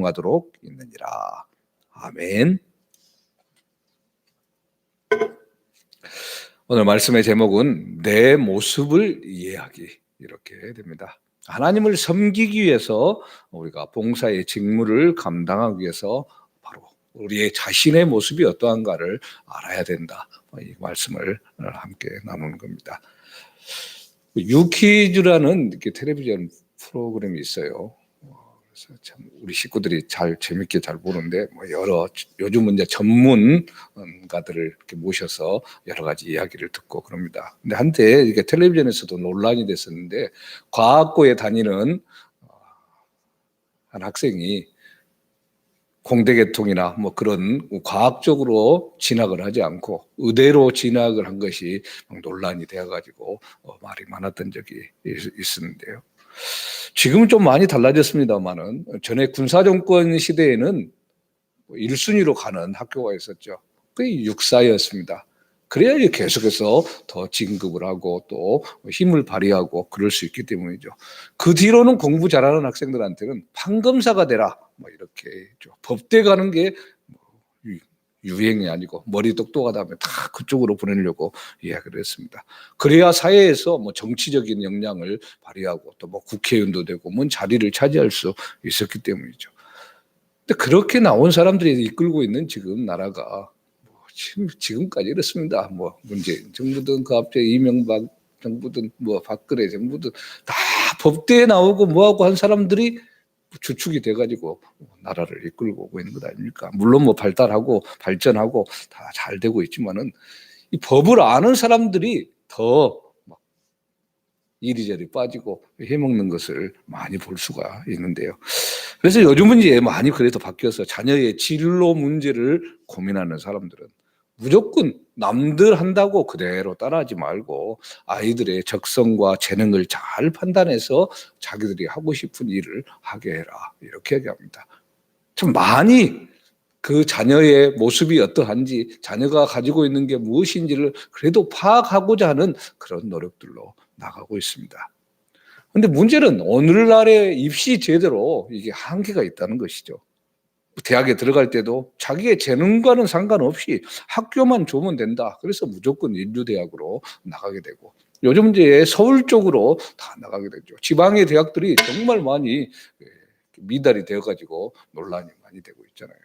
하도록 있느니라. 아멘. 오늘 말씀의 제목은 내 모습을 이해하기, 이렇게 됩니다. 하나님을 섬기기 위해서 우리가 봉사의 직무를 감당하기 위해서 바로 우리의 자신의 모습이 어떠한가를 알아야 된다. 이 말씀을 함께 나누는 겁니다. 유퀴즈라는 텔레비전 프로그램이 있어요. 그래서 참 우리 식구들이 재밌게 잘 보는데 여러 요즘은 이제 전문가들을 이렇게 모셔서 여러 가지 이야기를 듣고 그럽니다. 근데 한때 이게 텔레비전에서도 논란이 됐었는데, 과학고에 다니는 한 학생이 공대계통이나 그런 과학적으로 진학을 하지 않고 의대로 진학을 한 것이 논란이 되어가지고 말이 많았던 적이 있었는데요. 지금은 좀 많이 달라졌습니다만은 전에 군사정권 시대에는 1순위로 가는 학교가 있었죠. 그게 육사였습니다. 그래야 계속해서 더 진급을 하고 또 힘을 발휘하고 그럴 수 있기 때문이죠. 그 뒤로는 공부 잘하는 학생들한테는 판검사가 되라, 이렇게 했죠. 법대 가는 게 유행이 아니고 머리 똑똑하다면 다 그쪽으로 보내려고 이야기를 했습니다. 그래야 사회에서 정치적인 역량을 발휘하고 또 국회의원도 되고 자리를 차지할 수 있었기 때문이죠. 근데 그렇게 나온 사람들이 이끌고 있는 지금 나라가 지금까지 이렇습니다. 문재인 정부든 그 앞에 이명박 정부든 박근혜 정부든 다 법대에 나오고 뭐하고 한 사람들이 주축이 돼가지고 나라를 이끌고 오고 있는 것 아닙니까? 물론 발달하고 발전하고 다 잘 되고 있지만은 이 법을 아는 사람들이 더 이리저리 빠지고 해먹는 것을 많이 볼 수가 있는데요. 그래서 요즘은 이제 많이 그래도 바뀌어서 자녀의 진로 문제를 고민하는 사람들은 무조건 남들 한다고 그대로 따라하지 말고 아이들의 적성과 재능을 잘 판단해서 자기들이 하고 싶은 일을 하게 해라, 이렇게 얘기합니다. 참 많이 그 자녀의 모습이 어떠한지, 자녀가 가지고 있는 게 무엇인지를 그래도 파악하고자 하는 그런 노력들로 나가고 있습니다. 그런데 문제는 오늘날의 입시 제도로 이게 한계가 있다는 것이죠. 대학에 들어갈 때도 자기의 재능과는 상관없이 학교만 좋으면 된다. 그래서 무조건 인류대학으로 나가게 되고, 요즘 이제 서울 쪽으로 다 나가게 되죠. 지방의 대학들이 정말 많이 미달이 되어가지고 논란이 많이 되고 있잖아요.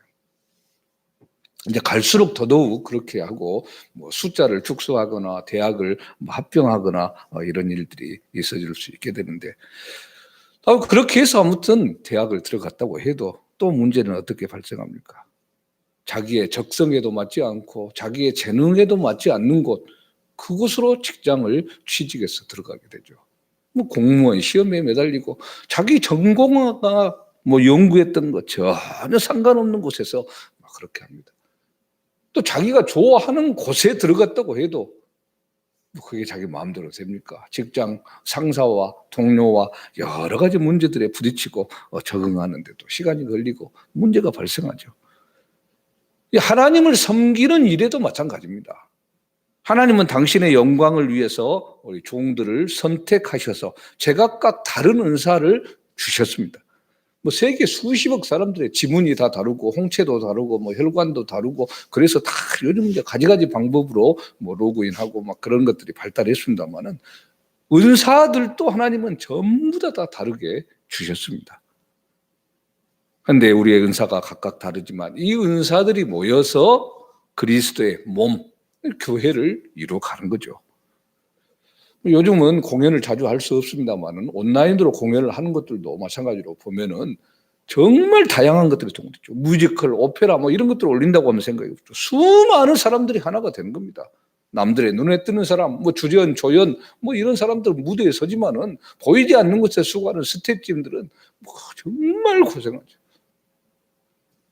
이제 갈수록 더더욱 그렇게 하고 숫자를 축소하거나 대학을 합병하거나 이런 일들이 있어질 수 있게 되는데, 그렇게 해서 아무튼 대학을 들어갔다고 해도 또 문제는 어떻게 발생합니까? 자기의 적성에도 맞지 않고 자기의 재능에도 맞지 않는 곳, 그곳으로 직장을 취직해서 들어가게 되죠. 공무원 시험에 매달리고 자기 전공과 연구했던 것 전혀 상관없는 곳에서 그렇게 합니다. 또 자기가 좋아하는 곳에 들어갔다고 해도 그게 자기 마음대로 됩니까? 직장 상사와 동료와 여러 가지 문제들에 부딪히고 적응하는데도 시간이 걸리고 문제가 발생하죠. 하나님을 섬기는 일에도 마찬가지입니다. 하나님은 당신의 영광을 위해서 우리 종들을 선택하셔서 제각각 다른 은사를 주셨습니다. 세계 수십억 사람들의 지문이 다 다르고 홍채도 다르고 혈관도 다르고, 그래서 다 요즘 이제 가지가지 방법으로 로그인하고 그런 것들이 발달했습니다만은 은사들도 하나님은 전부 다 다르게 주셨습니다. 그런데 우리의 은사가 각각 다르지만 이 은사들이 모여서 그리스도의 몸, 교회를 이루어가는 거죠. 요즘은 공연을 자주 할 수 없습니다만은 온라인으로 공연을 하는 것들도 마찬가지로 보면은 정말 다양한 것들이 동원됐죠. 뮤지컬, 오페라 이런 것들을 올린다고 하면 생각이 없죠. 수많은 사람들이 하나가 되는 겁니다. 남들의 눈에 뜨는 사람, 주연, 조연 이런 사람들 무대에 서지만은 보이지 않는 곳에 수고하는 스태프팀들은 정말 고생하죠.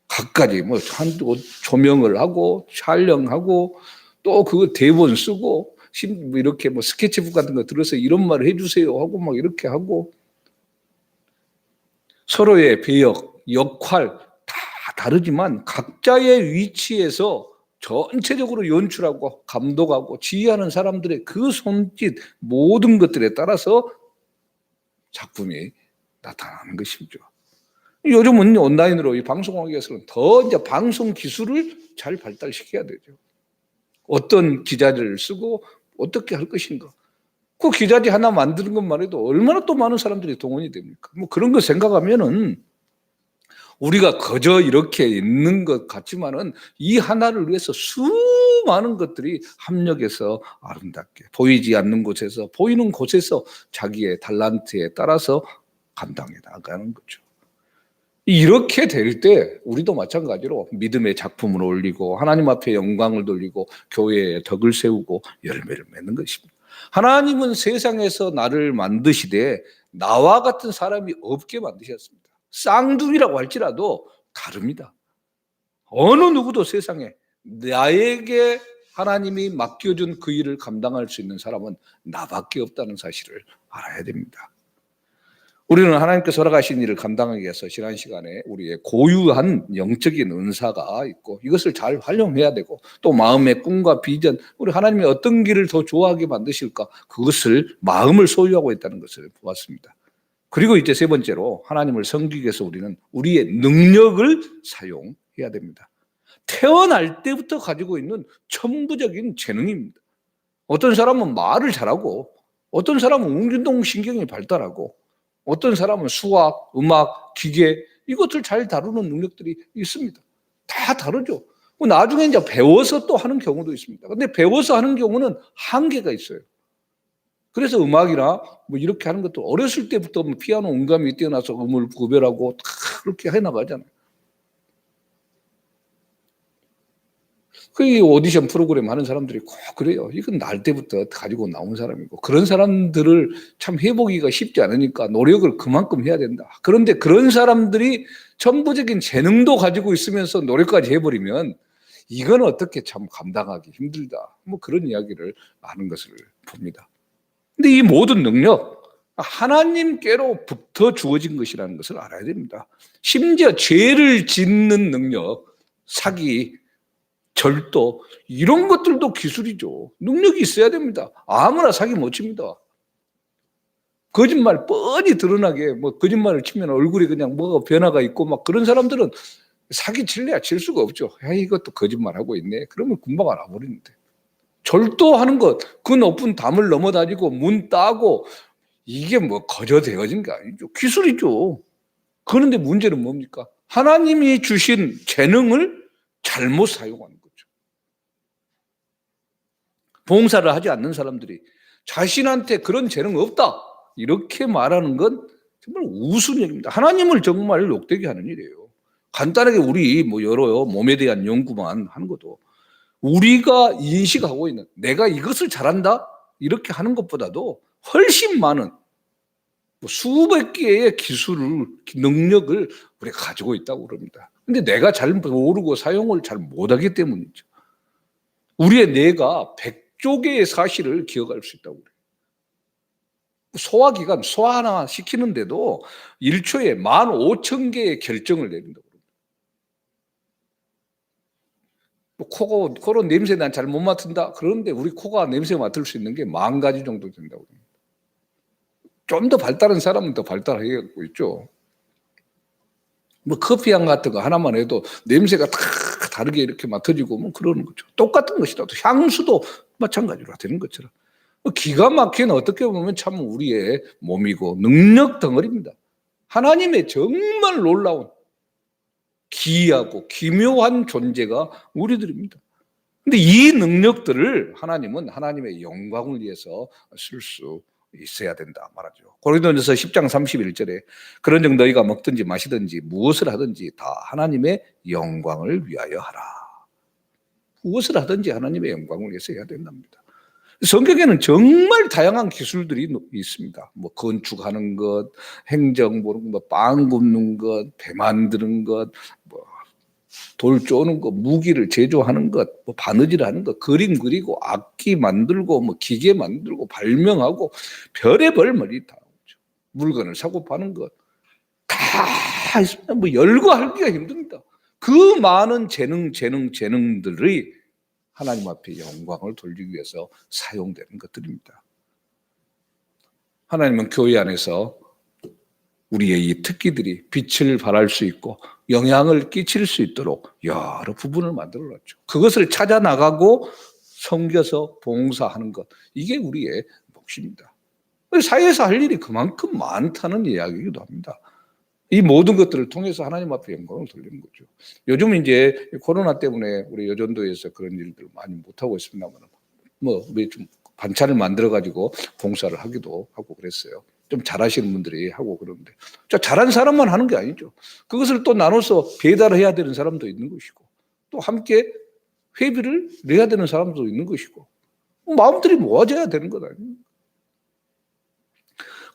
각가지 조명을 하고 촬영하고 또 그 대본 쓰고 이렇게 스케치북 같은 거 들어서 이런 말을 해주세요 하고 이렇게 하고, 서로의 배역, 역할 다 다르지만 각자의 위치에서 전체적으로 연출하고 감독하고 지휘하는 사람들의 그 손짓 모든 것들에 따라서 작품이 나타나는 것이죠. 요즘은 온라인으로 이 방송하기 위해서는 더 이제 방송 기술을 잘 발달시켜야 되죠. 어떤 기자를 쓰고 어떻게 할 것인가. 그 기자지 하나 만드는 것만 해도 얼마나 또 많은 사람들이 동원이 됩니까? 뭐 그런 거 생각하면은 우리가 그저 이렇게 있는 것 같지만은 이 하나를 위해서 수많은 것들이 합력해서 아름답게 보이지 않는 곳에서 보이는 곳에서 자기의 달란트에 따라서 감당해 나가는 거죠. 이렇게 될 때 우리도 마찬가지로 믿음의 작품을 올리고 하나님 앞에 영광을 돌리고 교회에 덕을 세우고 열매를 맺는 것입니다. 하나님은 세상에서 나를 만드시되 나와 같은 사람이 없게 만드셨습니다. 쌍둥이라고 할지라도 다릅니다. 어느 누구도 세상에 나에게 하나님이 맡겨준 그 일을 감당할 수 있는 사람은 나밖에 없다는 사실을 알아야 됩니다. 우리는 하나님께서 허락하신 일을 감당하기 위해서 지난 시간에 우리의 고유한 영적인 은사가 있고 이것을 잘 활용해야 되고 또 마음의 꿈과 비전, 우리 하나님이 어떤 길을 더 좋아하게 만드실까 그것을 마음을 소유하고 있다는 것을 보았습니다. 그리고 이제 세 번째로 하나님을 섬기기 위해서 우리는 우리의 능력을 사용해야 됩니다. 태어날 때부터 가지고 있는 천부적인 재능입니다. 어떤 사람은 말을 잘하고 어떤 사람은 운동신경이 발달하고 어떤 사람은 수학, 음악, 기계 이것을 잘 다루는 능력들이 있습니다. 다 다르죠. 나중에 이제 배워서 또 하는 경우도 있습니다. 근데 배워서 하는 경우는 한계가 있어요. 그래서 음악이나 뭐 이렇게 하는 것도 어렸을 때부터 피아노 음감이 뛰어나서 음을 구별하고 다 그렇게 해나가잖아요. 그 오디션 프로그램 하는 사람들이 꼭 그래요. 이건 날 때부터 가지고 나온 사람이고 그런 사람들을 참 해보기가 쉽지 않으니까 노력을 그만큼 해야 된다. 그런데 그런 사람들이 천부적인 재능도 가지고 있으면서 노력까지 해버리면 이건 어떻게 참 감당하기 힘들다. 뭐 그런 이야기를 하는 것을 봅니다. 근데 이 모든 능력 하나님께로부터 주어진 것이라는 것을 알아야 됩니다. 심지어 죄를 짓는 능력, 사기, 절도 이런 것들도 기술이죠. 능력이 있어야 됩니다. 아무나 사기 못 칩니다. 거짓말 뻔히 드러나게 뭐 거짓말을 치면 얼굴에 그냥 뭐가 변화가 있고 막 그런 사람들은 사기 칠래야 칠 수가 없죠. 야, 이것도 거짓말하고 있네. 그러면 금방 알아버리는데. 절도하는 것, 그 높은 담을 넘어다니고 문 따고 이게 뭐 거저대어진 게 아니죠. 기술이죠. 그런데 문제는 뭡니까? 하나님이 주신 재능을 잘못 사용하는 거죠. 봉사를 하지 않는 사람들이 자신한테 그런 재능 없다 이렇게 말하는 건 정말 우스운 얘기입니다. 하나님을 정말 욕되게 하는 일이에요. 간단하게 우리 뭐 여러 몸에 대한 연구만 하는 것도 우리가 인식하고 있는 내가 이것을 잘한다 이렇게 하는 것보다도 훨씬 많은 수백 개의 기술을 능력을 우리가 가지고 있다고 그럽니다. 근데 내가 잘 모르고 사용을 잘 못하기 때문이죠. 우리의 뇌가 100조 개의 사실을 기억할 수 있다고 그래요. 소화기관 소화 하나 시키는데도 1초에 15,000개의 결정을 내린다고 그래요. 코로 냄새 난 잘 못 맡은다. 그런데 우리 코가 냄새 맡을 수 있는 게 10,000가지 정도 된다고 합니다. 좀 더 발달한 사람은 더 발달하고 있죠. 뭐 커피향 같은 거 하나만 해도 냄새가 다 다르게 이렇게 맡아지고 뭐 그러는 거죠. 똑같은 것이라도 향수도 마찬가지로 되는 것처럼. 기가 막힌 어떻게 보면 참 우리의 몸이고 능력 덩어리입니다. 하나님의 정말 놀라운 기이하고 기묘한 존재가 우리들입니다. 근데 이 능력들을 하나님은 하나님의 영광을 위해서 쓸 수 있어야 된다 말하죠. 고린도전서 10장 31절에 그런즉 너희가 먹든지 마시든지 무엇을 하든지 다 하나님의 영광을 위하여 하라. 무엇을 하든지 하나님의 영광을 위해서 해야 된답니다. 성경에는 정말 다양한 기술들이 있습니다. 뭐 건축하는 것, 행정 보는 것, 빵 굽는 것, 배 만드는 것, 뭐 돌 쪼는 것, 무기를 제조하는 것, 뭐 바느질하는 것, 그림 그리고 악기 만들고 뭐 기계 만들고 발명하고 별의별 머리 다 오죠. 물건을 사고 파는 것 다 있습니다. 뭐 열거하기가 힘듭니다. 그 많은 재능들이 하나님 앞에 영광을 돌리기 위해서 사용되는 것들입니다. 하나님은 교회 안에서 우리의 이 특기들이 빛을 발할 수 있고 영향을 끼칠 수 있도록 여러 부분을 만들어놨죠. 그것을 찾아 나가고 섬겨서 봉사하는 것, 이게 우리의 몫입니다. 사회에서 할 일이 그만큼 많다는 이야기이기도 합니다. 이 모든 것들을 통해서 하나님 앞에 영광을 돌리는 거죠. 요즘 이제 코로나 때문에 우리 여전도에서 그런 일들을 많이 못하고 있습니다만, 좀 반찬을 만들어가지고 봉사를 하기도 하고 그랬어요. 좀 잘하시는 분들이 하고 그러는데, 잘한 사람만 하는 게 아니죠. 그것을 또 나눠서 배달해야 되는 사람도 있는 것이고, 또 함께 회비를 내야 되는 사람도 있는 것이고, 마음들이 모아져야 되는 것 아닙니까?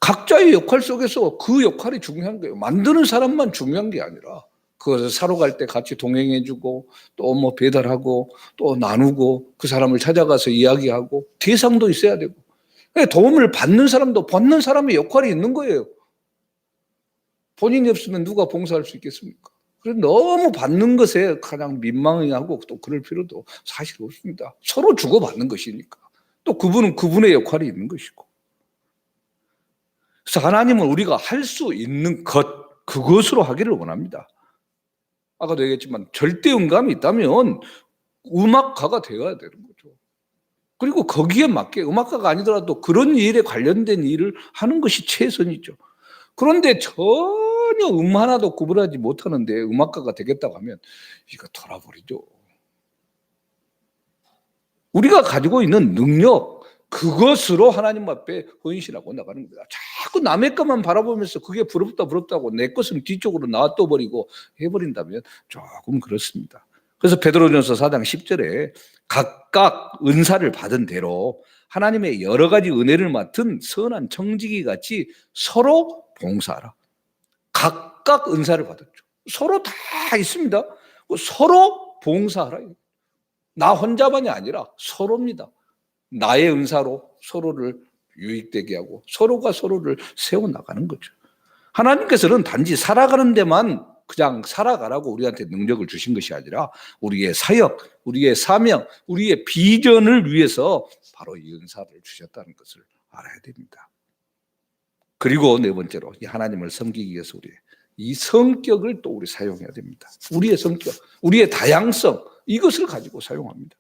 각자의 역할 속에서 그 역할이 중요한 거예요. 만드는 사람만 중요한 게 아니라 그것을 사러 갈 때 같이 동행해주고 또 배달하고 또 나누고 그 사람을 찾아가서 이야기하고 대상도 있어야 되고 도움을 받는 사람도 받는 사람의 역할이 있는 거예요. 본인이 없으면 누가 봉사할 수 있겠습니까? 그래서 너무 받는 것에 가장 민망해하고 또 그럴 필요도 사실 없습니다. 서로 주고받는 것이니까. 또 그분은 그분의 역할이 있는 것이고. 그래서 하나님은 우리가 할 수 있는 것, 그것으로 하기를 원합니다. 아까도 얘기했지만 절대 음감이 있다면 음악가가 되어야 되는 거죠. 그리고 거기에 맞게 음악가가 아니더라도 그런 일에 관련된 일을 하는 것이 최선이죠. 그런데 전혀 하나도 구분하지 못하는데 음악가가 되겠다고 하면 이거 돌아버리죠. 우리가 가지고 있는 능력, 그것으로 하나님 앞에 헌신하고 나가는 겁니다. 자꾸 남의 것만 바라보면서 그게 부럽다고 내 것은 뒤쪽으로 놔둬버리고 해버린다면 조금 그렇습니다. 그래서 베드로전서 4장 10절에 각각 은사를 받은 대로 하나님의 여러 가지 은혜를 맡은 선한 청지기 같이 서로 봉사하라. 각각 은사를 받았죠. 서로 다 있습니다. 서로 봉사하라. 나 혼자만이 아니라 서로입니다. 나의 은사로 서로를 유익되게 하고 서로가 서로를 세워나가는 거죠. 하나님께서는 단지 살아가는 데만 그냥 살아가라고 우리한테 능력을 주신 것이 아니라 우리의 사역, 우리의 사명, 우리의 비전을 위해서 바로 이 은사를 주셨다는 것을 알아야 됩니다. 그리고 네 번째로 이 하나님을 섬기기 위해서 이 성격을 또 우리 사용해야 됩니다. 우리의 성격, 우리의 다양성, 이것을 가지고 사용합니다.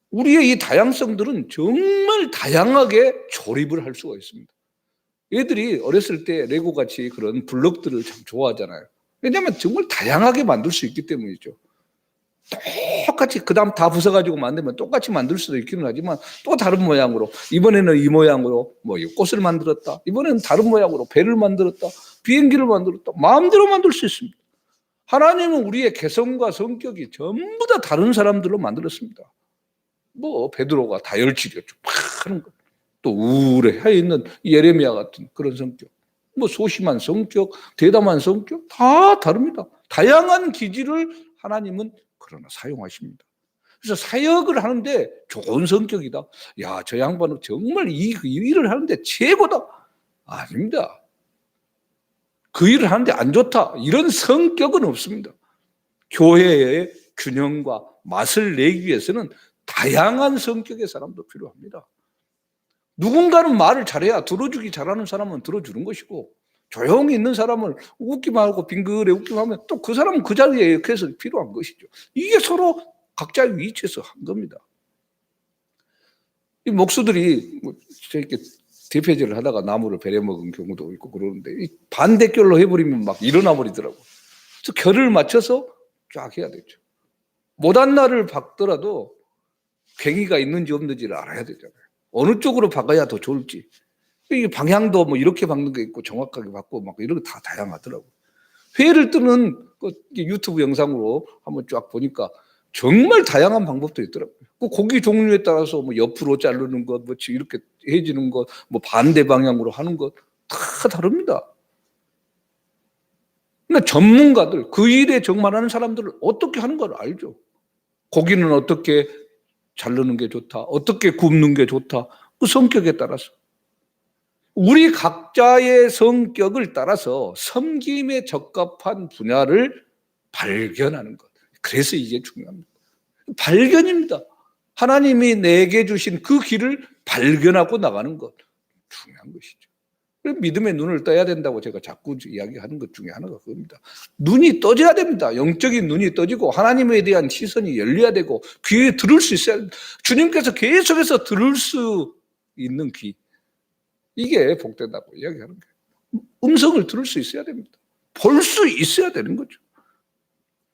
우리의 이 다양성들은 정말 다양하게 조립을 할 수가 있습니다. 애들이 어렸을 때 레고같이 그런 블럭들을 참 좋아하잖아요. 왜냐하면 정말 다양하게 만들 수 있기 때문이죠. 똑같이 그 다음 다 부숴가지고 만들면 똑같이 만들 수도 있기는 하지만 또 다른 모양으로, 이번에는 이 모양으로 꽃을 만들었다, 이번에는 다른 모양으로 배를 만들었다, 비행기를 만들었다, 마음대로 만들 수 있습니다. 하나님은 우리의 개성과 성격이 전부 다 다른 사람들로 만들었습니다. 베드로가 다혈질이었죠. 막 하는 거. 또 우울해 있는 예레미야 같은 그런 성격. 소심한 성격, 대담한 성격 다 다릅니다. 다양한 기질을 하나님은 그러나 사용하십니다. 그래서 사역을 하는데 좋은 성격이다. 야, 저 양반은 정말 이 일을 하는데 최고다. 아닙니다. 그 일을 하는데 안 좋다. 이런 성격은 없습니다. 교회의 균형과 맛을 내기 위해서는 다양한 성격의 사람도 필요합니다. 누군가는 말을 잘해야 들어주기 잘하는 사람은 들어주는 것이고 조용히 있는 사람을 웃기만 하고 빙그레 웃기만 하면 또 그 사람은 그 자리에 역해서 필요한 것이죠. 이게 서로 각자의 위치에서 한 겁니다. 이 목수들이 이렇게 대패질을 하다가 나무를 베려먹은 경우도 있고 그러는데 이 반대결로 해버리면 막 일어나 버리더라고요. 그래서 결을 맞춰서 쫙 해야 되죠. 못한 날을 박더라도 괭이가 있는지 없는지를 알아야 되잖아요. 어느 쪽으로 박아야 더 좋을지. 이 방향도 이렇게 박는 게 있고 정확하게 박고 이런 게 다 다양하더라고요. 회를 뜨는 유튜브 영상으로 한번 쫙 보니까 정말 다양한 방법도 있더라고요. 그 고기 종류에 따라서 옆으로 자르는 것, 이렇게 해지는 것, 반대 방향으로 하는 것 다 다릅니다. 그러니까 전문가들, 그 일에 정말 하는 사람들은 어떻게 하는 걸 알죠. 고기는 어떻게 자르는 게 좋다, 어떻게 굽는 게 좋다, 그 성격에 따라서. 우리 각자의 성격을 따라서 섬김에 적합한 분야를 발견하는 것. 그래서 이게 중요합니다. 발견입니다. 하나님이 내게 주신 그 길을 발견하고 나가는 것. 중요한 것이죠. 믿음의 눈을 떠야 된다고 제가 자꾸 이야기하는 것 중에 하나가 그겁니다. 눈이 떠져야 됩니다. 영적인 눈이 떠지고 하나님에 대한 시선이 열려야 되고 귀에 들을 수 있어야 됩니다. 주님께서 계속해서 들을 수 있는 귀. 이게 복되다고 이야기하는 거예요. 음성을 들을 수 있어야 됩니다. 볼 수 있어야 되는 거죠.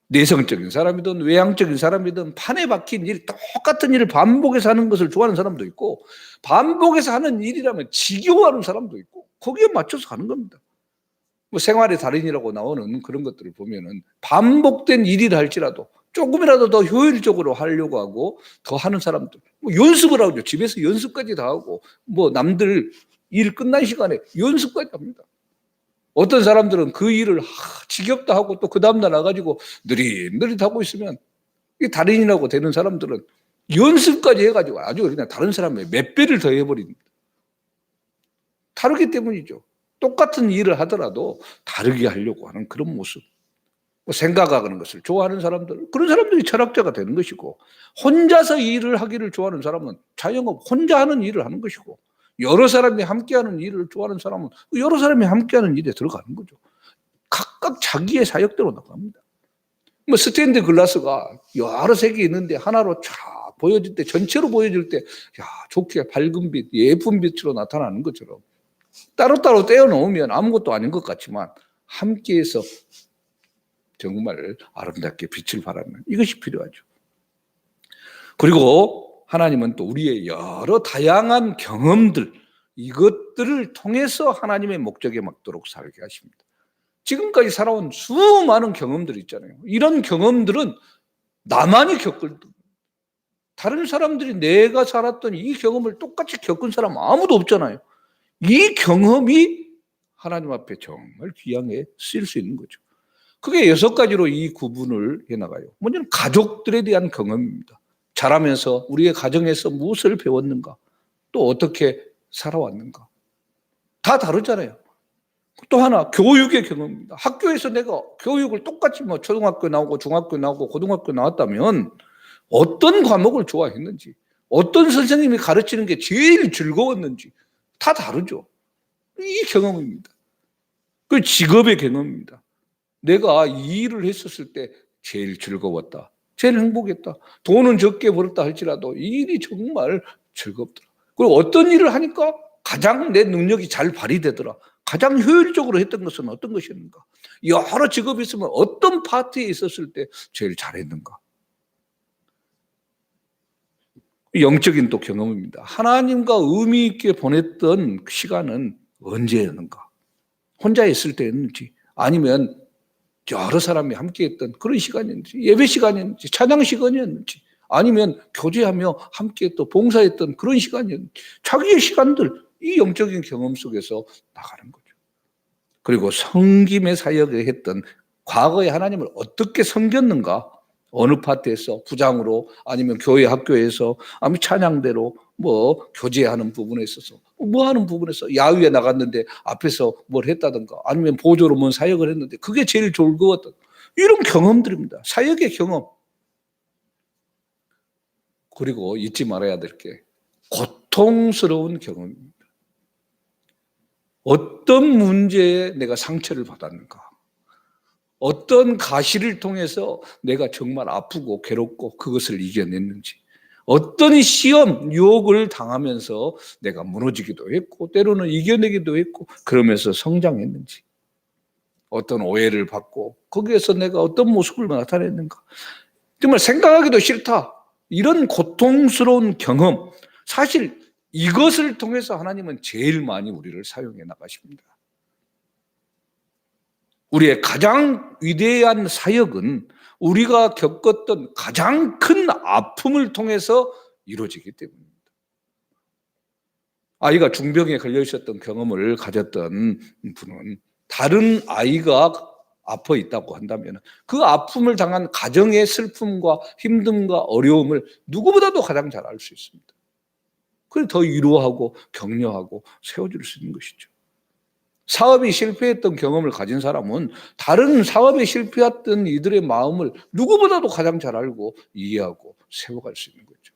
내성적인 사람이든 외향적인 사람이든 판에 박힌 일, 똑같은 일을 반복해서 하는 것을 좋아하는 사람도 있고 반복해서 하는 일이라면 지겨워하는 사람도 있고 거기에 맞춰서 가는 겁니다. 뭐 생활의 달인이라고 나오는 그런 것들을 보면은 반복된 일이라 할지라도 조금이라도 더 효율적으로 하려고 하고 더 하는 사람들, 뭐 연습을 하죠. 집에서 연습까지 다 하고 뭐 남들 일 끝난 시간에 연습까지 합니다. 어떤 사람들은 그 일을 지겹다 하고 또 그 다음날 나가지고 느릿느릿 하고 있으면 이 달인이라고 되는 사람들은 연습까지 해가지고 아주 그냥 다른 사람의 몇 배를 더 해버립니다. 다르기 때문이죠. 똑같은 일을 하더라도 다르게 하려고 하는 그런 모습. 생각하는 것을 좋아하는 사람들, 그런 사람들이 철학자가 되는 것이고, 혼자서 일을 하기를 좋아하는 사람은 자영업 혼자 하는 일을 하는 것이고, 여러 사람이 함께하는 일을 좋아하는 사람은 여러 사람이 함께하는 일에 들어가는 거죠. 각각 자기의 사역대로 나갑니다. 뭐 스테인드 글라스가 여러 색이 있는데 하나로 쫙 보여질 때, 전체로 보여질 때, 야, 좋게 밝은 빛, 예쁜 빛으로 나타나는 것처럼 따로따로 떼어놓으면 아무것도 아닌 것 같지만 함께해서 정말 아름답게 빛을 발하는 이것이 필요하죠. 그리고 하나님은 또 우리의 여러 다양한 경험들, 이것들을 통해서 하나님의 목적에 맞도록 살게 하십니다. 지금까지 살아온 수많은 경험들 있잖아요. 이런 경험들은 나만이 겪을, 다른 사람들이 내가 살았던 이 경험을 똑같이 겪은 사람은 아무도 없잖아요. 이 경험이 하나님 앞에 정말 귀하게 쓰일 수 있는 거죠. 그게 6가지로 이 구분을 해나가요. 먼저는 가족들에 대한 경험입니다. 자라면서 우리의 가정에서 무엇을 배웠는가, 또 어떻게 살아왔는가. 다 다르잖아요. 또 하나, 교육의 경험입니다. 학교에서 내가 교육을 똑같이 뭐 초등학교 나오고 중학교 나오고 고등학교 나왔다면 어떤 과목을 좋아했는지, 어떤 선생님이 가르치는 게 제일 즐거웠는지 다 다르죠. 이 경험입니다. 그 직업의 경험입니다. 내가 이 일을 했었을 때 제일 즐거웠다, 제일 행복했다. 돈은 적게 벌었다 할지라도 이 일이 정말 즐겁더라. 그리고 어떤 일을 하니까 가장 내 능력이 잘 발휘되더라. 가장 효율적으로 했던 것은 어떤 것이었는가. 여러 직업이 있으면 어떤 파트에 있었을 때 제일 잘했는가. 영적인 또 경험입니다. 하나님과 의미 있게 보냈던 시간은 언제였는가. 혼자 있을 때였는지 아니면 여러 사람이 함께했던 그런 시간이었는지, 예배 시간이었는지, 찬양 시간이었는지, 아니면 교제하며 함께 또 봉사했던 그런 시간이었는지, 자기의 시간들, 이 영적인 경험 속에서 나가는 거죠. 그리고 섬김의 사역을 했던 과거에 하나님을 어떻게 섬겼는가, 어느 파트에서 부장으로, 아니면 교회 학교에서, 아니면 찬양대로, 뭐 교제하는 부분에 있어서, 뭐 하는 부분에서 야유에 나갔는데 앞에서 뭘 했다든가, 아니면 보조로 뭔 사역을 했는데 그게 제일 즐거웠던 이런 경험들입니다. 사역의 경험. 그리고 잊지 말아야 될 게 고통스러운 경험입니다. 어떤 문제에 내가 상처를 받았는가, 어떤 가시를 통해서 내가 정말 아프고 괴롭고 그것을 이겨냈는지, 어떤 시험, 유혹을 당하면서 내가 무너지기도 했고 때로는 이겨내기도 했고 그러면서 성장했는지, 어떤 오해를 받고 거기에서 내가 어떤 모습을 나타냈는가, 정말 생각하기도 싫다. 이런 고통스러운 경험, 사실 이것을 통해서 하나님은 제일 많이 우리를 사용해 나가십니다. 우리의 가장 위대한 사역은 우리가 겪었던 가장 큰 아픔을 통해서 이루어지기 때문입니다. 아이가 중병에 걸려 있었던 경험을 가졌던 분은 다른 아이가 아파 있다고 한다면 그 아픔을 당한 가정의 슬픔과 힘듦과 어려움을 누구보다도 가장 잘 알 수 있습니다. 그래서 더 위로하고 격려하고 세워줄 수 있는 것이죠. 사업이 실패했던 경험을 가진 사람은 다른 사업에 실패했던 이들의 마음을 누구보다도 가장 잘 알고 이해하고 세워갈 수 있는 거죠.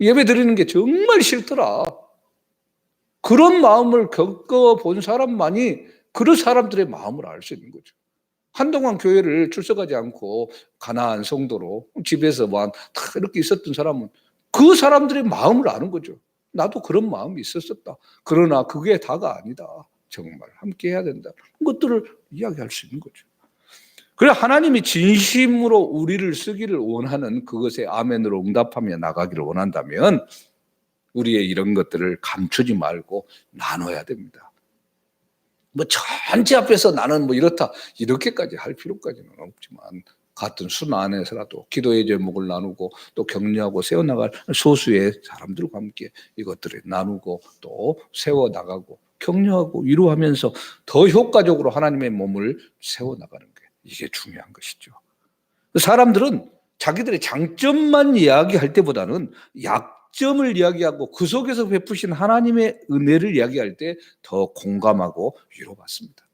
예배 드리는 게 정말 싫더라. 그런 마음을 겪어본 사람만이 그런 사람들의 마음을 알 수 있는 거죠. 한동안 교회를 출석하지 않고 가난한 성도로 집에서만 다 이렇게 있었던 사람은 그 사람들의 마음을 아는 거죠. 나도 그런 마음이 있었었다. 그러나 그게 다가 아니다. 정말 함께 해야 된다. 것들을 이야기할 수 있는 거죠. 그래 하나님이 진심으로 우리를 쓰기를 원하는 그것에 아멘으로 응답하며 나가기를 원한다면 우리의 이런 것들을 감추지 말고 나눠야 됩니다. 뭐 전체 앞에서 나는 뭐 이렇다 이렇게까지 할 필요까지는 없지만 같은 순 안에서라도 기도의 제목을 나누고 또 격려하고 세워나갈 소수의 사람들과 함께 이것들을 나누고 또 세워나가고 격려하고 위로하면서 더 효과적으로 하나님의 몸을 세워나가는 게 이게 중요한 것이죠. 사람들은 자기들의 장점만 이야기할 때보다는 약점을 이야기하고 그 속에서 베푸신 하나님의 은혜를 이야기할 때 더 공감하고 위로받습니다.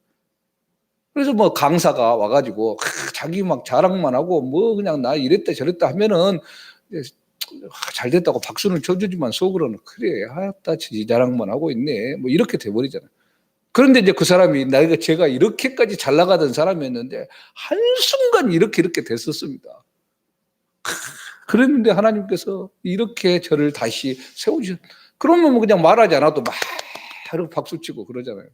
그래서 뭐 강사가 와가지고 자기 막 자랑만 하고 뭐 그냥 나 이랬다 저랬다 하면은 잘 됐다고 박수는 쳐주지만 속으로는 그래 하였다 지 자랑만 하고 있네 뭐 이렇게 돼버리잖아요. 그런데 이제 그 사람이 제가 이렇게까지 잘 나가던 사람이었는데 한순간 이렇게 됐었습니다. 그랬는데 하나님께서 이렇게 저를 다시 세우셨. 그러면 뭐 그냥 말하지 않아도 막 박수치고 그러잖아요.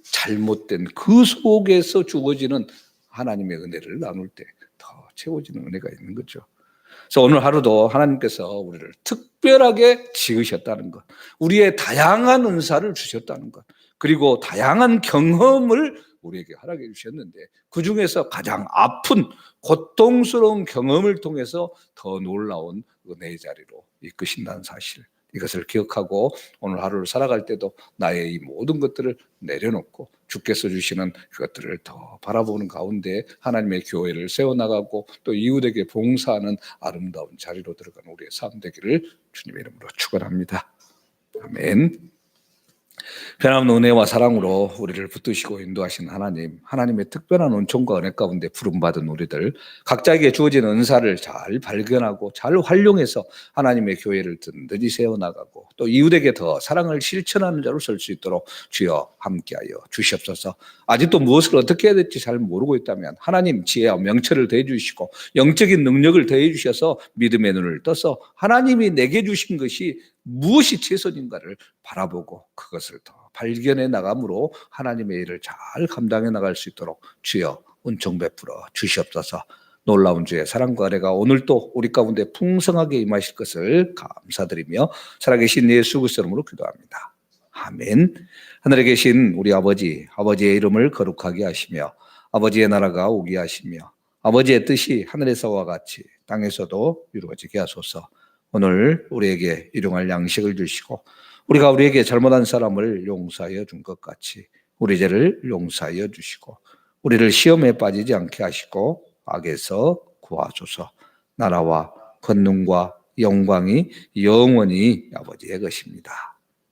잘못된 그 속에서 주어지는 하나님의 은혜를 나눌 때 더 채워지는 은혜가 있는 거죠. 그래서 오늘 하루도 하나님께서 우리를 특별하게 지으셨다는 것, 우리의 다양한 은사를 주셨다는 것, 그리고 다양한 경험을 우리에게 허락해 주셨는데 그 중에서 가장 아픈 고통스러운 경험을 통해서 더 놀라운 은혜의 자리로 이끄신다는 사실, 이것을 기억하고 오늘 하루를 살아갈 때도 나의 이 모든 것들을 내려놓고 주께서 주시는 그것들을 더 바라보는 가운데 하나님의 교회를 세워나가고 또 이웃에게 봉사하는 아름다운 자리로 들어가는 우리의 삶 되기를 주님의 이름으로 축원합니다. 아멘. 변함없는 은혜와 사랑으로 우리를 붙드시고 인도하신 하나님, 하나님의 특별한 은총과 은혜 가운데 부름받은 우리들 각자에게 주어진 은사를 잘 발견하고 잘 활용해서 하나님의 교회를 든든히 세워나가고 또 이웃에게 더 사랑을 실천하는 자로 설 수 있도록 주여 함께하여 주시옵소서. 아직도 무엇을 어떻게 해야 될지 잘 모르고 있다면 하나님 지혜와 명철을 더해 주시고 영적인 능력을 더해 주셔서 믿음의 눈을 떠서 하나님이 내게 주신 것이 무엇이 최선인가를 바라보고 그것을 더 발견해 나감으로 하나님의 일을 잘 감당해 나갈 수 있도록 주여 은총 베풀어 주시옵소서. 놀라운 주의 사랑과 은혜가 오늘 또 우리 가운데 풍성하게 임하실 것을 감사드리며 살아계신 예수 그리스도 이름으로 기도합니다. 아멘. 하늘에 계신 우리 아버지, 아버지의 이름을 거룩하게 하시며 아버지의 나라가 오게 하시며 아버지의 뜻이 하늘에서와 같이 땅에서도 이루어지게 하소서. 오늘 우리에게 일용할 양식을 주시고 우리가 우리에게 잘못한 사람을 용서하여 준 것 같이 우리 죄를 용서하여 주시고 우리를 시험에 빠지지 않게 하시고 악에서 구하소서. 나라와 권능과 영광이 영원히 아버지의 것입니다.